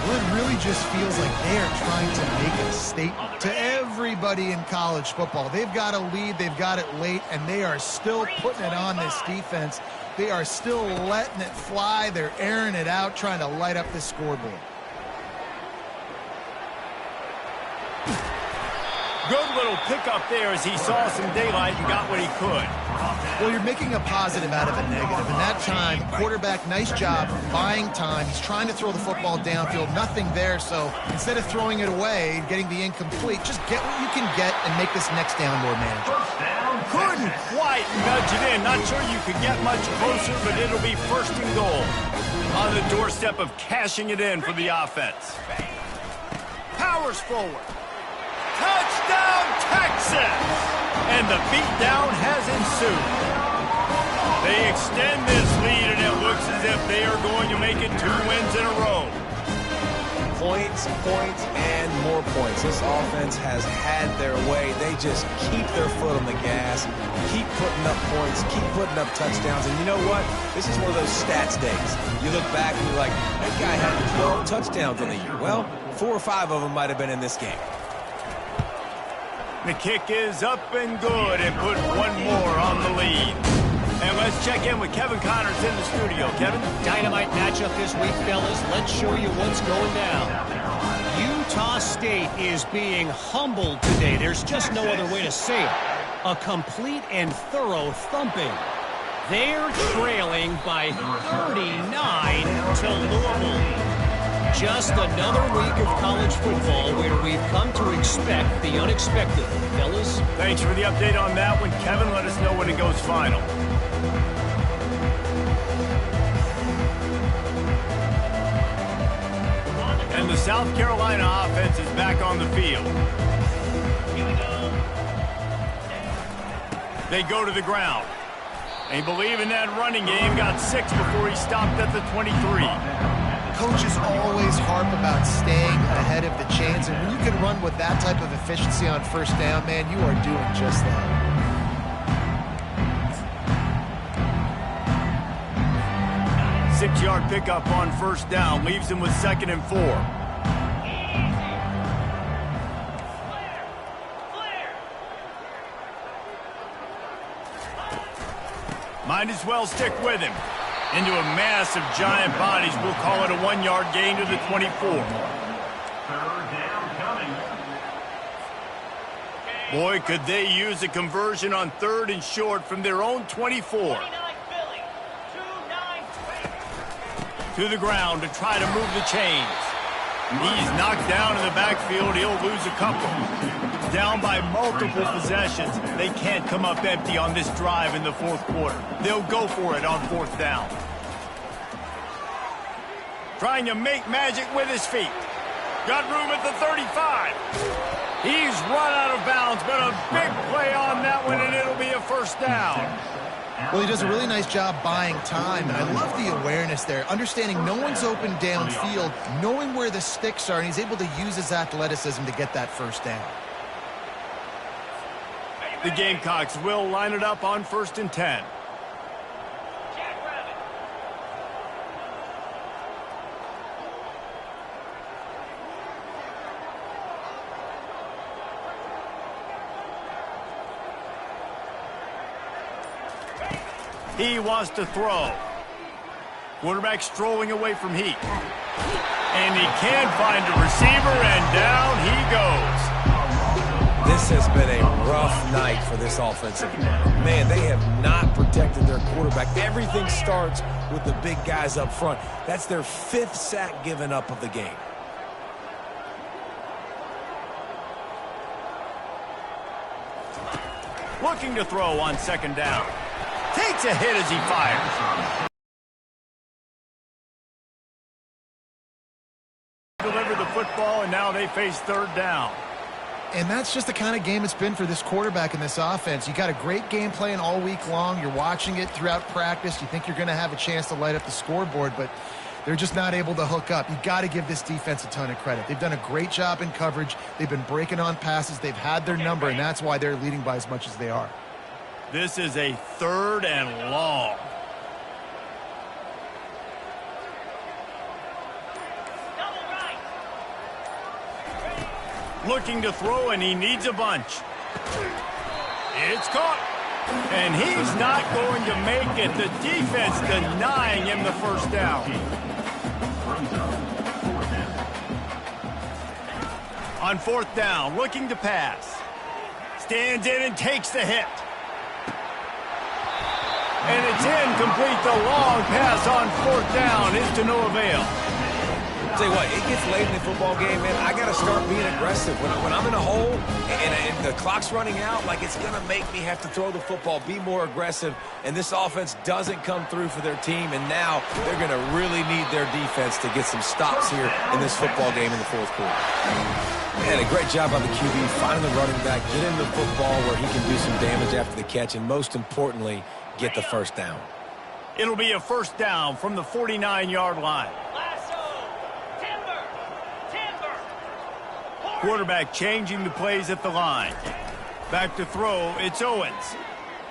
Well, it really just feels like they are trying to make a statement to everybody in college football. They've got a lead, they've got it late, and they are still putting it on this defense. They are still letting it fly. They're airing it out, trying to light up the scoreboard. Good little pickup there as he saw some daylight and got what he could. Well, you're making a positive out of a negative. And that time, quarterback, nice job buying time. He's trying to throw the football downfield. Nothing there. So instead of throwing it away, getting the incomplete, just get what you can get and make this next down more manageable. Couldn't quite nudge it in. Not sure you could get much closer, but it'll be first and goal. On the doorstep of cashing it in for the offense. Powers forward. Touchdown, Texas! And the beatdown has ensued. They extend this lead, and it looks as if they are going to make it 2 wins in a row. Points, points, and more points. This offense has had their way. They just keep their foot on the gas, keep putting up points, keep putting up touchdowns. And you know what? This is one of those stats days. You look back and you're like, that guy had 12 touchdowns on the year. Well, 4 or 5 of them might have been in this game. The kick is up and good and put one more on the lead. And let's check in with Kevin Connors in the studio. Kevin? Dynamite matchup this week, fellas. Let's show you what's going down. Utah State is being humbled today. There's just no other way to say it. A complete and thorough thumping. They're trailing by 39 to Louisville. Just another week of college football where we've come to expect the unexpected. Fellas? Thanks for the update on that one, Kevin. Let us know when it goes final. And the South Carolina offense is back on the field. They go to the ground. They believe in that running game. Got 6 before he stopped at the 23. Coaches always harp about staying ahead of the chains, and when you can run with that type of efficiency on first down, man, you are doing just that. 6-yard pickup on first down leaves him with 2nd and 4. Might as well stick with him. Into a mass of giant bodies. We'll call it a 1-yard gain to the 24. Third down coming. Boy, could they use a conversion on 3rd and short from their own 24. To the ground to try to move the chains. He's knocked down in the backfield. He'll lose a couple. Down by multiple possessions. They can't come up empty on this drive in the 4th quarter. They'll go for it on 4th down. Trying to make magic with his feet. Got room at the 35. He's run out of bounds, but a big play on that one, and it'll be a first down. Well, he does a really nice job buying time, and I love the awareness there. Understanding no one's open downfield, knowing where the sticks are, and he's able to use his athleticism to get that first down. The Gamecocks will line it up on 1st and 10. He wants to throw. Quarterback strolling away from heat. And he can find a receiver, and down he goes. This has been a rough night for this offensive line. Man, they have not protected their quarterback. Everything starts with the big guys up front. That's their 5th sack given up of the game. Looking to throw on 2nd down. Takes a hit as he fires. Deliver the football, and now they face 3rd down. And that's just the kind of game it's been for this quarterback in this offense. You got a great game plan all week long. You're watching it throughout practice. You think you're going to have a chance to light up the scoreboard, but they're just not able to hook up. You got to give this defense a ton of credit. They've done a great job in coverage. They've been breaking on passes. They've had their number, and that's why they're leading by as much as they are. This is a 3rd and long. Looking to throw, and he needs a bunch. It's caught. And he's not going to make it. The defense denying him the 1st down. On 4th down, looking to pass. Stands in and takes the hit. And it's incomplete. The long pass on 4th down is to no avail. Tell you what, it gets late in the football game, man. I got to start being aggressive. When I'm in a hole and the clock's running out, like, it's going to make me have to throw the football, be more aggressive, and this offense doesn't come through for their team, and now they're going to really need their defense to get some stops here in this football game in the 4th quarter. Man, a great job by the QB, finding the running back, get him the football where he can do some damage after the catch, and most importantly, get the 1st down. It'll be a 1st down from the 49-yard line. Quarterback changing the plays at the line. Back to throw, it's Owens.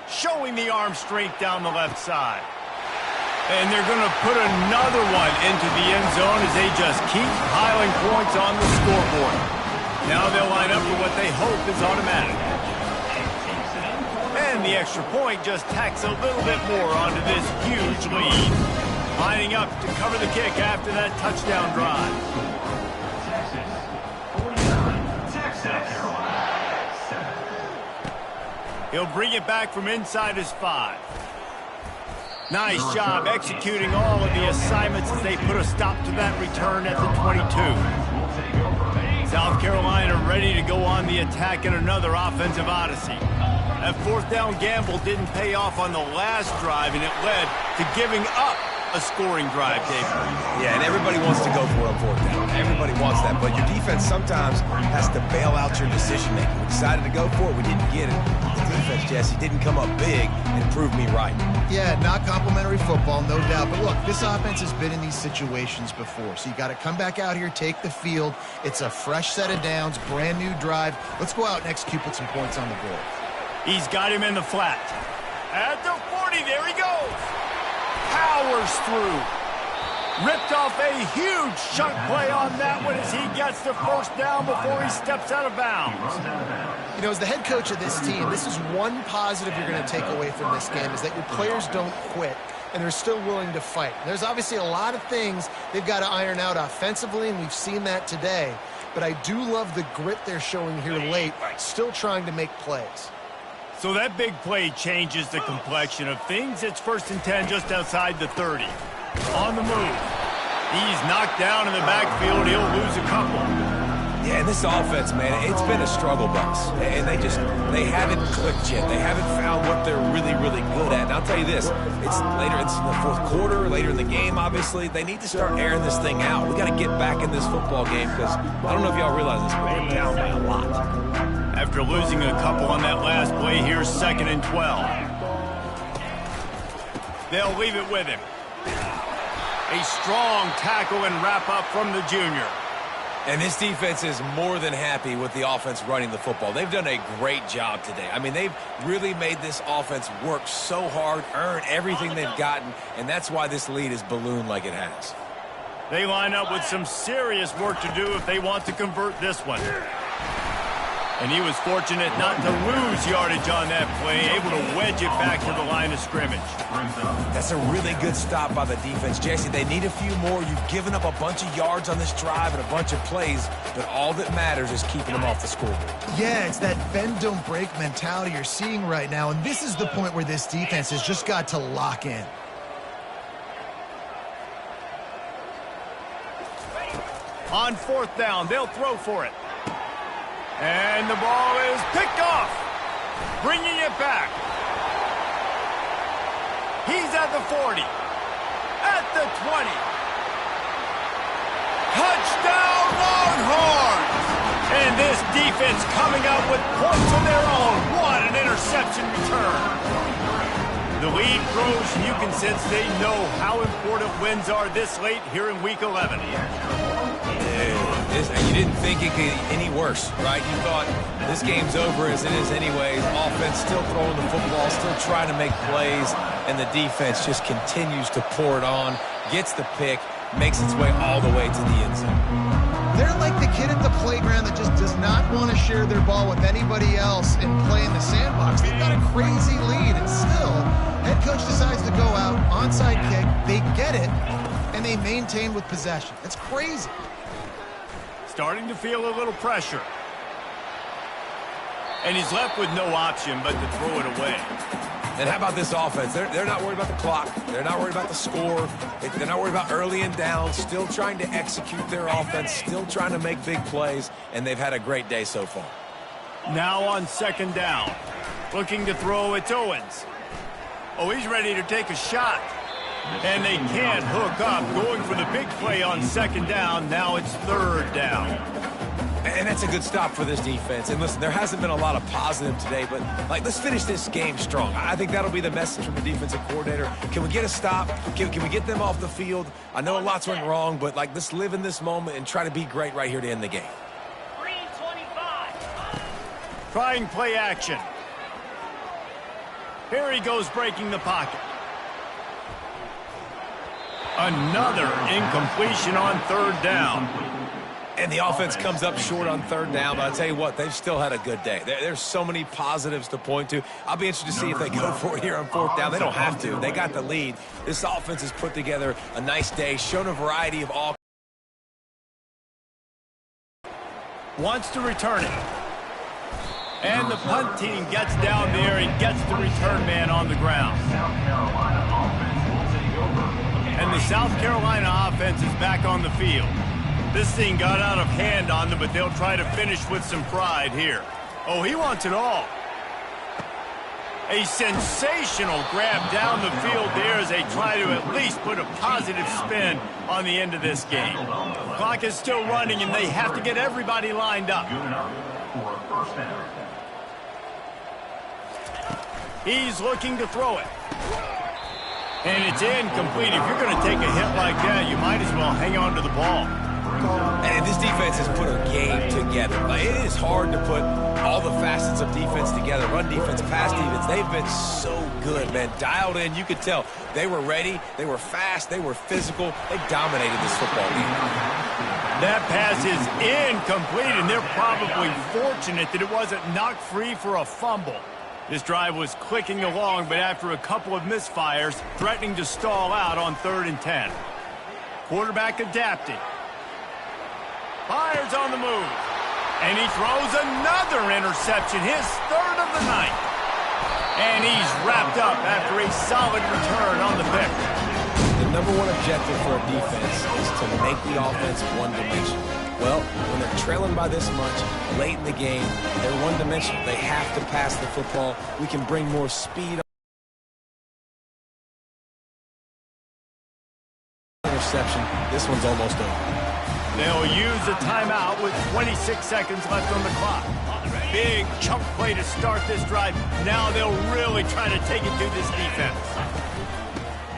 Showing the arm strength down the left side. And they're going to put another one into the end zone as they just keep piling points on the scoreboard. Now they'll line up for what they hope is automatic. And the extra point just tacks a little bit more onto this huge lead. Lining up to cover the kick after that touchdown drive. He'll bring it back from inside his 5. Nice job executing all of the assignments as they put a stop to that return at the 22. South Carolina ready to go on the attack in another offensive odyssey. That 4th down gamble didn't pay off on the last drive, and it led to giving up a scoring drive, David. Yeah, and everybody wants to go for it on 4th down. Everybody wants that, but your defense sometimes has to bail out your decision-making. We decided to go for it. We didn't get it. The defense, Jesse, didn't come up big and prove me right. Yeah, not complimentary football, no doubt. But look, this offense has been in these situations before, so you got to come back out here, take the field. It's a fresh set of downs, brand new drive. Let's go out and execute, put some points on the board. He's got him in the flat. At the 40, there he goes. Powers through. Ripped off a huge chunk play on that one as he gets the 1st down before he steps out of bounds. You know, as the head coach of this team, this is one positive you're going to take away from this game, is that your players don't quit and they're still willing to fight. There's obviously a lot of things they've got to iron out offensively, and we've seen that today. But I do love the grit they're showing here late, still trying to make plays. So that big play changes the complexion of things. It's 1st and 10 just outside the 30. On the move. He's knocked down in the backfield. He'll lose a couple. Yeah, and this offense, man, it's been a struggle bus. And they haven't clicked yet. They haven't found what they're really, really good at. And I'll tell you this, it's in the 4th quarter, later in the game, obviously. They need to start airing this thing out. We got to get back in this football game because I don't know if y'all realize this, but they're down by a lot. After losing a couple on that last play, here's 2nd and 12. They'll leave it with him. A strong tackle and wrap up from the junior. And this defense is more than happy with the offense running the football. They've done a great job today. I mean, they've really made this offense work so hard, earn everything they've gotten, and that's why this lead is ballooned like it has. They line up with some serious work to do if they want to convert this one. And he was fortunate not to lose yardage on that play, able to wedge it back to the line of scrimmage. That's a really good stop by the defense. Jesse, they need a few more. You've given up a bunch of yards on this drive and a bunch of plays, but all that matters is keeping them off the scoreboard. Yeah, it's that bend, don't break mentality you're seeing right now, and this is the point where this defense has just got to lock in. On 4th down, they'll throw for it. And the ball is picked off, bringing it back. He's at the 40, at the 20. Touchdown, Longhorns! And this defense coming out with points of their own. What an interception return. The lead grows, and you can sense they know how important wins are this late here in Week 11. You didn't think it could get any worse, right? You thought this game's over as it is anyways. Offense still throwing the football, still trying to make plays, and the defense just continues to pour it on, gets the pick, makes its way all the way to the end zone. They're like the kid at the playground that just does not want to share their ball with anybody else and play in the sandbox. They've got a crazy lead, and still, head coach decides to go out, onside kick, they get it, and they maintain with possession. That's crazy. Starting to feel a little pressure. And he's left with no option but to throw it away. And how about this offense? They're not worried about the clock. They're not worried about the score. They're not worried about early and down. Still trying to execute their offense. Still trying to make big plays. And they've had a great day so far. Now on 2nd down. Looking to throw, it's Owens. Oh, he's ready to take a shot. And they can't hook up, going for the big play on 2nd down. Now it's 3rd down. And that's a good stop for this defense. And listen, there hasn't been a lot of positive today, but let's finish this game strong. I think that'll be the message from the defensive coordinator. Can we get a stop? Can we get them off the field? I know lots went wrong, but let's live in this moment and try to be great right here to end the game. Green 25. Trying play action. Here he goes, breaking the pocket. Another incompletion on 3rd down. And the offense comes up short on 3rd down, but I'll tell you what, they've still had a good day. There's so many positives to point to. I'll be interested to see if they go for it here on 4th down. They don't have to. They got the lead. This offense has put together a nice day, shown a variety of all. Wants to return it. And the punt team gets down there and gets the return man on the ground. And the South Carolina offense is back on the field. This thing got out of hand on them, but they'll try to finish with some pride here. Oh, he wants it all. A sensational grab down the field there as they try to at least put a positive spin on the end of this game. Clock is still running, and they have to get everybody lined up. He's looking to throw it. And it's incomplete. If you're going to take a hit like that, you might as well hang on to the ball. And this defense has put a game together. It is hard to put all the facets of defense together. Run defense, pass defense. They've been so good, man. Dialed in. You could tell they were ready. They were fast. They were physical. They dominated this football game. That pass is incomplete, and they're probably fortunate that it wasn't knocked free for a fumble. This drive was clicking along, but after a couple of misfires, threatening to stall out on 3rd and 10. Quarterback adapting. Fires on the move. And he throws another interception, his 3rd of the night. And he's wrapped up after a solid return on the pick. The number one objective for a defense is to make the offense one-dimensional. Well, when they're trailing by this much, late in the game, they're one-dimensional. They have to pass the football. We can bring more speed on interception. This one's almost over. They'll use a timeout with 26 seconds left on the clock. Big chunk play to start this drive. Now they'll really try to take it to this defense.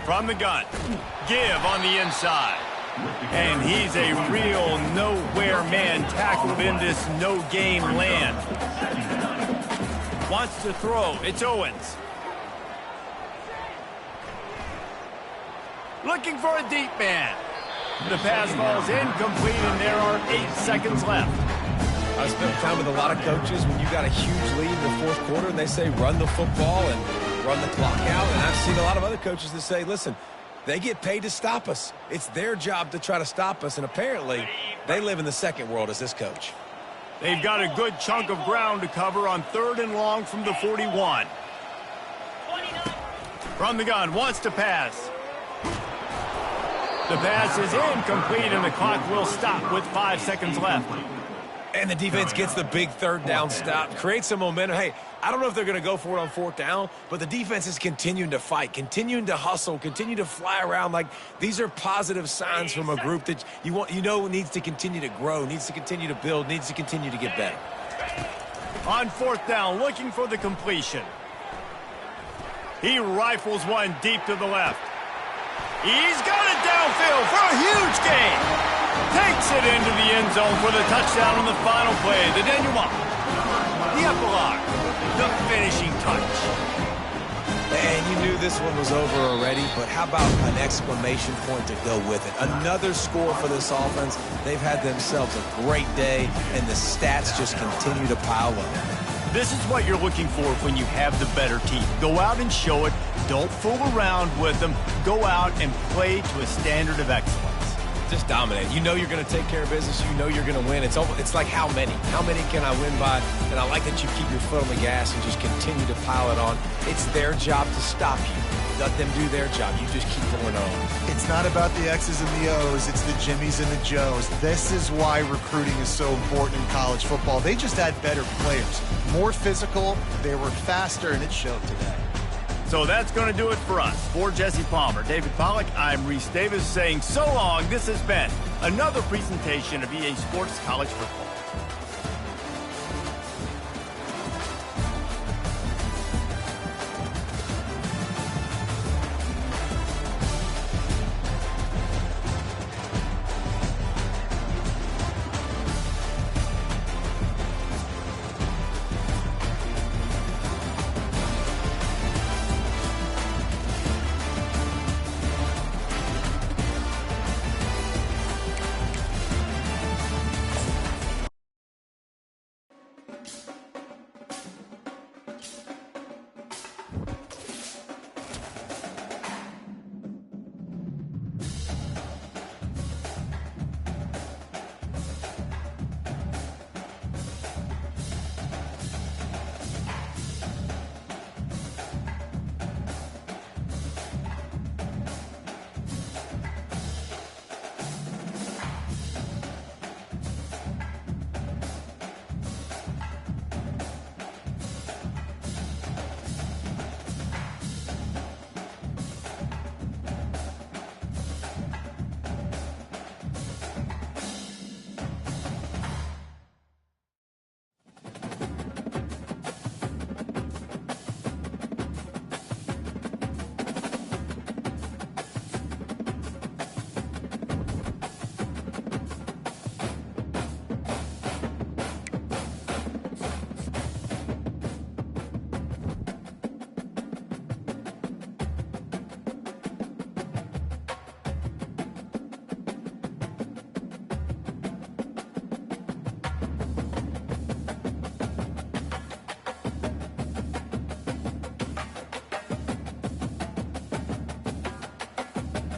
From the gun, give on the inside. And he's a real nowhere man tackled in this no-game land. Wants to throw. It's Owens. Looking for a deep man. The pass falls incomplete, and there are 8 seconds left. I spent time with a lot of coaches when you got a huge lead in the fourth quarter and they say run the football and run the clock out. And I've seen a lot of other coaches that say, listen, they get paid to stop us. It's their job to try to stop us. And apparently they live in the second world as this coach. They've got a good chunk of ground to cover on 3rd and long from the 41. From the gun, wants to pass. The pass is incomplete, and the clock will stop with 5 seconds left. And the defense gets the big 3rd down stop, creates some momentum. Hey, I don't know if they're going to go for it on 4th down, but the defense is continuing to fight, continuing to hustle, continue to fly around. Like, these are positive signs from a group that you know needs to continue to grow, needs to continue to build, needs to continue to get better. On 4th down, looking for the completion. He rifles one deep to the left. He's got it downfield for a huge gain. Takes it into the end zone for the touchdown on the final play. The denouement. The epilogue. The finishing touch. And you knew this one was over already, but how about an exclamation point to go with it? Another score for this offense. They've had themselves a great day, and the stats just continue to pile up. This is what you're looking for when you have the better team. Go out and show it. Don't fool around with them. Go out and play to a standard of excellence. Just dominate. You know you're going to take care of business. You know you're going to win. It's like how many? How many can I win by? And I like that you keep your foot on the gas and just continue to pile it on. It's their job to stop you. Let them do their job. You just keep going on. It's not about the X's and the O's. It's the Jimmies and the Joes. This is why recruiting is so important in college football. They just had better players. More physical. They were faster, and it showed today. So that's going to do it for us. For Jesse Palmer, David Pollack, I'm Reese Davis saying so long. This has been another presentation of EA Sports College Football.